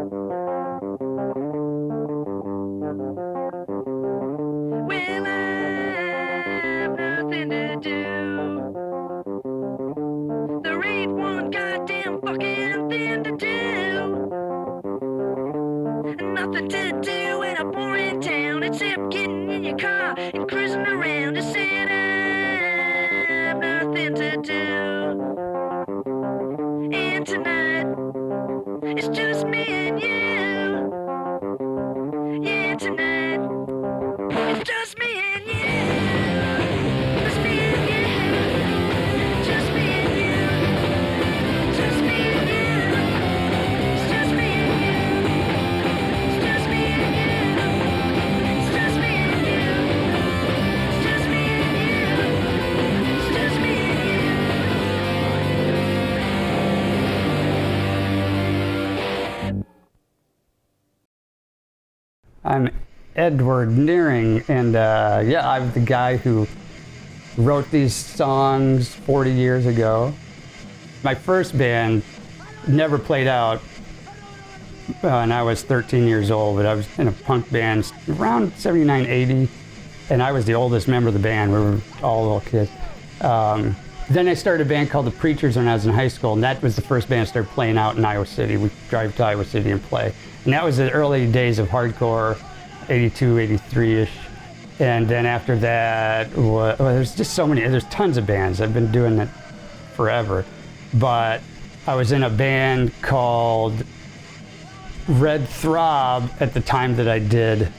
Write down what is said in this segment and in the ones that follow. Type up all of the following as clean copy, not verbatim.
Well, I've nothing to do. There ain't one goddamn fucking thing to do. Nothing to do in a boring town except getting in your car and cruising around. I said I've nothing to do. And tonight it's just me and you. Yeah, tonight it's just me and you. Just me and you. Just me and you. Just me and you. It's just me and you. It's just me and you. It's just me and you. It's just me and you. It's just me and you. I'm Edward Nearing, and yeah, I'm the guy who wrote these songs 40 years ago. My first band never played out, and I was 13 years old, but I was in a punk band around 79, 80, and I was the oldest member of the band. We were all little kids. Then I started a band called The Preachers when I was in high school, and that was the first band I started playing out in Iowa City. We'd drive to Iowa City and play. And that was the early days of hardcore, 82, 83-ish. And then after that, well, there's just so many, there's tons of bands. I've been doing it forever. But I was in a band called Red Throb at the time that I did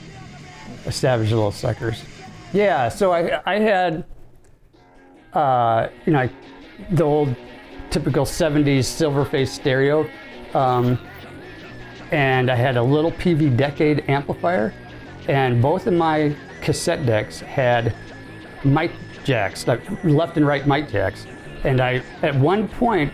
Savage Little Suckers. Yeah, so I had, you know, the old typical 70s silver-faced stereo. And I had a little PV Decade amplifier, and both of my cassette decks had mic jacks, like left and right mic jacks. And at one point,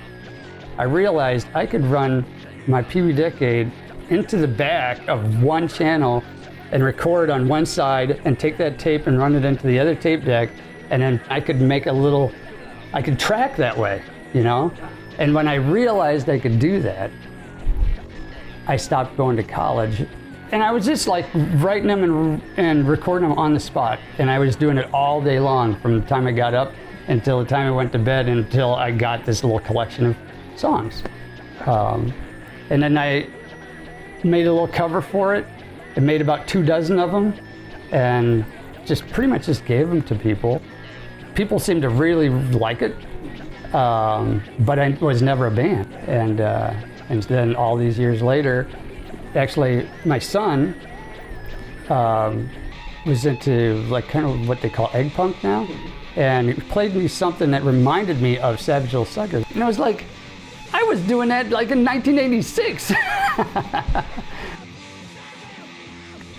I realized I could run my PV Decade into the back of one channel and record on one side and take that tape and run it into the other tape deck, and then I could make I could track that way, you know? And when I realized I could do that, I stopped going to college, and I was just like writing them and recording them on the spot. And I was doing it all day long from the time I got up until the time I went to bed, until I got this little collection of songs. And then I made a little cover for it and made about 24 of them, and just pretty much just gave them to people. People seemed to really like it, but I was never a band. And then all these years later, actually my son was into like kind of what they call egg punk now, and he played me something that reminded me of Savage Little Suckers. And I was like, I was doing that like in 1986.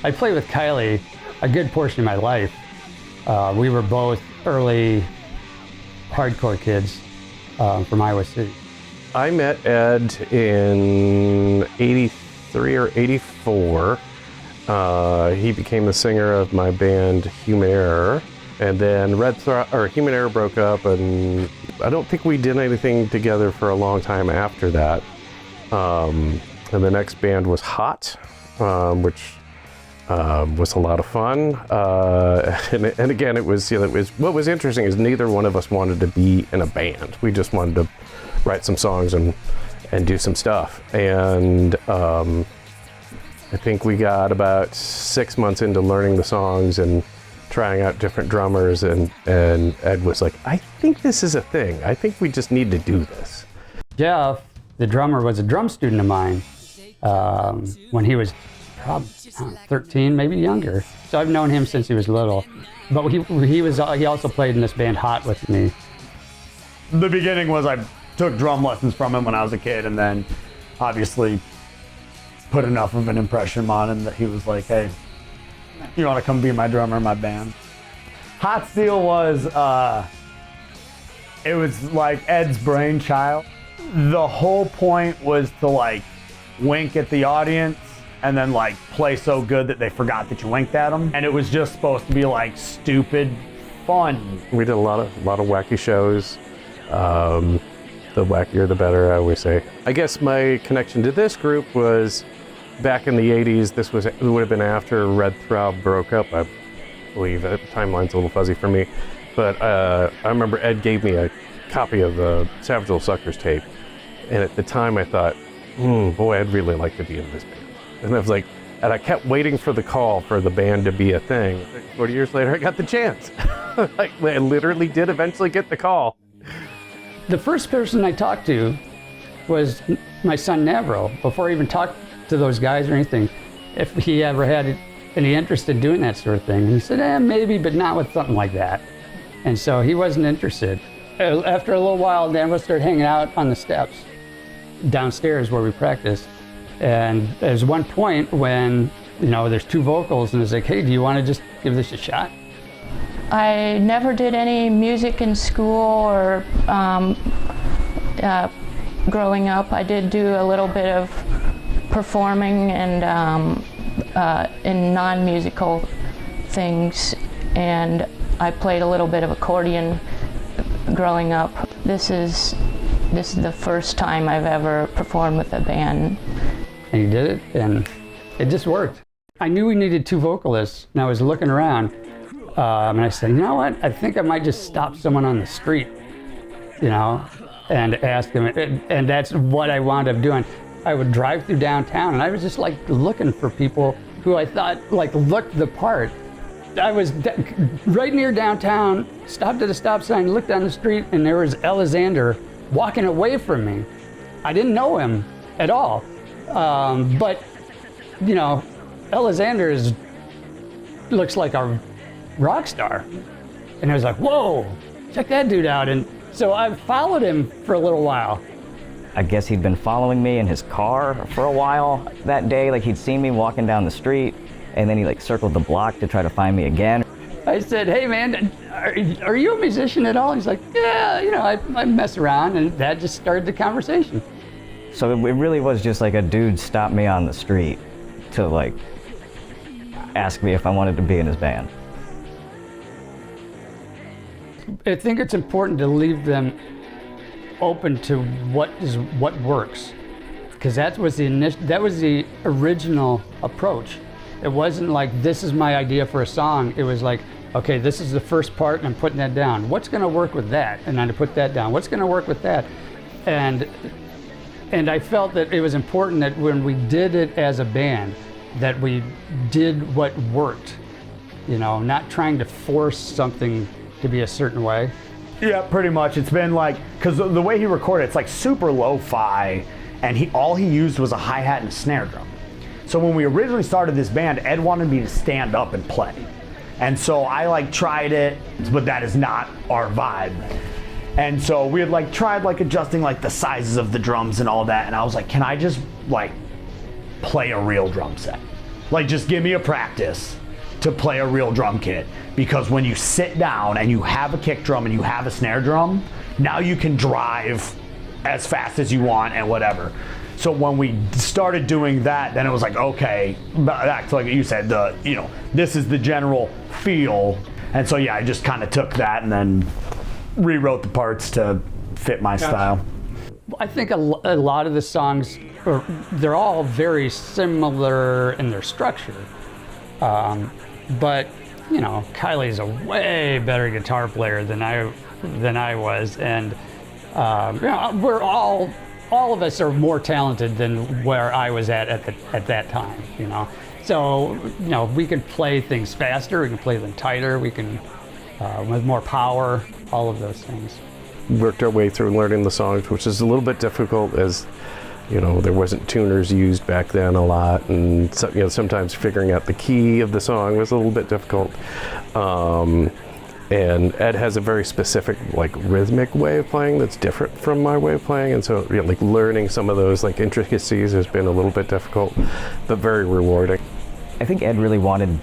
I played with Kylie a good portion of my life. We were both early hardcore kids from Iowa City. I met Ed in 83 or 84. He became the singer of my band Human Error, and then Human Error broke up, and I don't think we did anything together for a long time after that. And the next band was Hot, which was a lot of fun. And again, it was what was interesting is neither one of us wanted to be in a band. We just wanted to write some songs and do some stuff. And I think we got about 6 months into learning the songs and trying out different drummers, and Ed was like, I think this is a thing. I think we just need to do this. Jeff, the drummer, was a drum student of mine when he was probably 13, maybe younger. So I've known him since he was little. But he also played in this band Hot with me. The beginning was I took drum lessons from him when I was a kid, and then obviously put enough of an impression on him that he was like, hey, you want to come be my drummer in my band? Hot Steel was, it was like Ed's brainchild. The whole point was to like wink at the audience and then like play so good that they forgot that you winked at them. And it was just supposed to be like stupid fun. We did a lot of wacky shows. The wackier the better, I always say. I guess my connection to this group was back in the 80s, it would have been after Red Throb broke up, I believe. The timeline's a little fuzzy for me. But I remember Ed gave me a copy of the Savage Little Suckers tape. And at the time I thought, boy, I'd really like to be in this band. And I was like, and I kept waiting for the call for the band to be a thing. 40 years later, I got the chance. Like, I literally did eventually get the call. The first person I talked to was my son Navro, before I even talked to those guys or anything, if he ever had any interest in doing that sort of thing. And he said, maybe, but not with something like that. And so he wasn't interested. After a little while, Navro started hanging out on the steps downstairs where we practiced. And there's one point when, there's two vocals and it's like, hey, do you want to just give this a shot? I never did any music in school or growing up. I did do a little bit of performing and in non-musical things, and I played a little bit of accordion growing up. This is the first time I've ever performed with a band. And he did it, and it just worked. I knew we needed two vocalists, and I was looking around, and I said, you know what? I think I might just stop someone on the street, and ask them. And that's what I wound up doing. I would drive through downtown, and I was just like looking for people who I thought looked the part. I was right near downtown, stopped at a stop sign, looked down the street, and there was Alexander walking away from me. I didn't know him at all. But, Alexander looks like a rock star. And I was like, whoa, check that dude out. And so I followed him for a little while. I guess he'd been following me in his car for a while that day. Like, he'd seen me walking down the street, and then he circled the block to try to find me again. I said, hey man, are you a musician at all? He's like, yeah, I mess around, and that just started the conversation. So it really was just like a dude stopped me on the street to ask me if I wanted to be in his band. I think it's important to leave them open to what works, because that was the original approach. It wasn't like, this is my idea for a song. It was like, okay, this is the first part and I'm putting that down. What's going to work with that? And then to put that down. What's going to work with that? And I felt that it was important that when we did it as a band, that we did what worked, not trying to force something to be a certain way. Yeah, pretty much. It's been because the way he recorded, it's super lo-fi, and all he used was a hi-hat and a snare drum. So when we originally started this band, Ed wanted me to stand up and play. And so I tried it, but that is not our vibe. And so we had tried adjusting the sizes of the drums and all that, and I was like, can I just play a real drum set? Just give me a practice to play a real drum kit. Because when you sit down and you have a kick drum and you have a snare drum, now you can drive as fast as you want and whatever. So when we started doing that, then it was like, okay, back to you said, this is the general feel. And so yeah, I just kind of took that and then rewrote the parts to fit my style. I think a lot of the songs, they're all very similar in their structure. But Kylie's a way better guitar player than I was, and we're all of us are more talented than where I was at that time. So we can play things faster, we can play them tighter, we can with more power, all of those things. Worked our way through learning the songs, which is a little bit difficult as there wasn't tuners used back then a lot, and so, sometimes figuring out the key of the song was a little bit difficult. And Ed has a very specific rhythmic way of playing that's different from my way of playing, and so learning some of those intricacies has been a little bit difficult, but very rewarding. I think Ed really wanted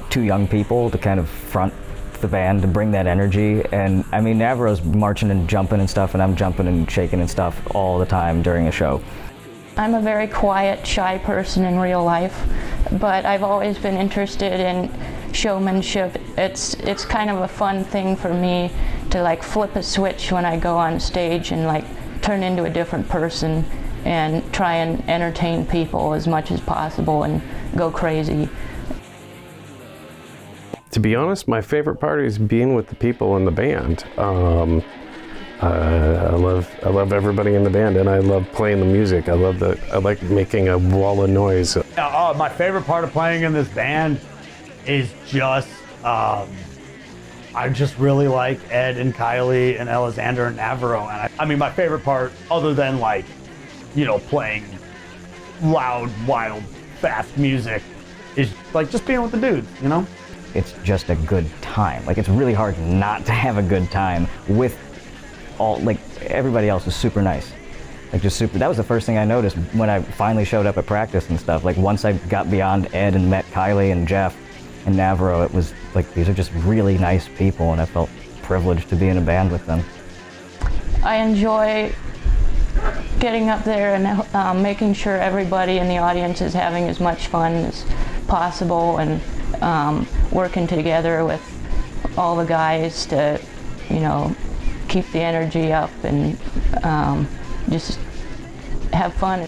two young people to kind of front the band, to bring that energy. And I mean, Navro's marching and jumping and stuff, and I'm jumping and shaking and stuff all the time during a show. I'm a very quiet, shy person in real life, but I've always been interested in showmanship. It's kind of a fun thing for me to flip a switch when I go on stage and turn into a different person and try and entertain people as much as possible and go crazy. To be honest, my favorite part is being with the people in the band. I love everybody in the band, and I love playing the music. I like making a wall of noise. My favorite part of playing in this band is just, I just really like Ed and Kylie and Alexander and Navarro. And I mean, my favorite part, other than like, you know, playing loud, wild, fast music, is like just being with the dudes, you know? It's just a good time. Like, it's really hard not to have a good time with all, like, everybody else is super nice. Like, just super. That was the first thing I noticed when I finally showed up at practice and stuff. Like, once I got beyond Ed and met Kylie and Jeff and Navarro, it was like, these are just really nice people, and I felt privileged to be in a band with them. I enjoy getting up there and making sure everybody in the audience is having as much fun as possible, and working together with all the guys to, you know, keep the energy up and just have fun.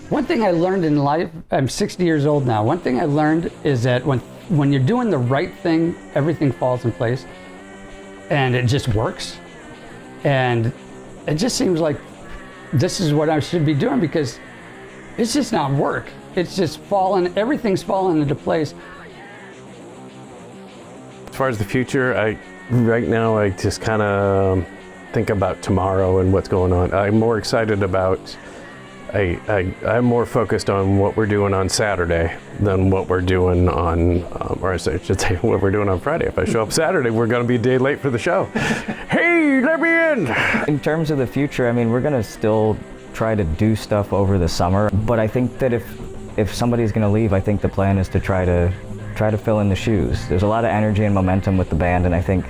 One thing I learned in life, I'm 60 years old now, one thing I learned is that when you're doing the right thing, everything falls in place and it just works. And it just seems like this is what I should be doing, because it's just not work. It's just everything's fallen into place. As far as the future, right now I just kind of think about tomorrow and what's going on. I'm more excited about, I'm more focused on what we're doing on Saturday than what we're doing on, or I should say what we're doing on Friday. If I show up Saturday, we're going to be a day late for the show. Hey, let me in! In terms of the future, I mean, we're gonna still try to do stuff over the summer, but I think that if somebody's gonna leave, I think the plan is to try to fill in the shoes. There's a lot of energy and momentum with the band, and I think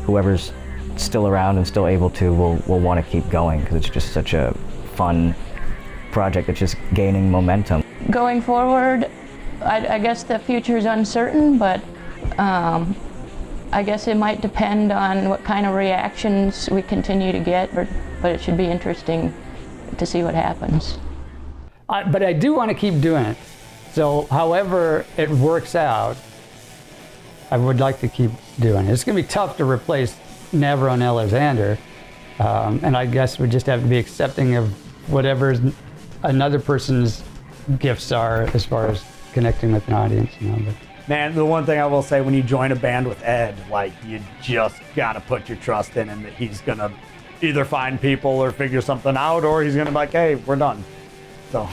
whoever's still around and still able to will want to keep going, because it's just such a fun project that's just gaining momentum. Going forward, I guess the future is uncertain, but I guess it might depend on what kind of reactions we continue to get, but it should be interesting to see what happens. But I do want to keep doing it. So however it works out, I would like to keep doing it. It's going to be tough to replace Navarro and Alexander, and I guess we just have to be accepting of whatever another person's gifts are as far as connecting with an audience, you know. But Man, the one thing I will say, when you join a band with Ed, like, you just gotta put your trust in him that he's gonna either find people or figure something out, or he's gonna be like, hey, we're done. So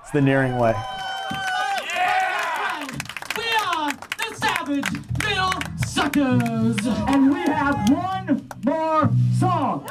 it's the Nearing way. We are the Savage Little Suckers, and we have one more song.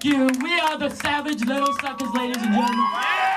Thank you. We are the Savage Little Suckers, ladies and gentlemen.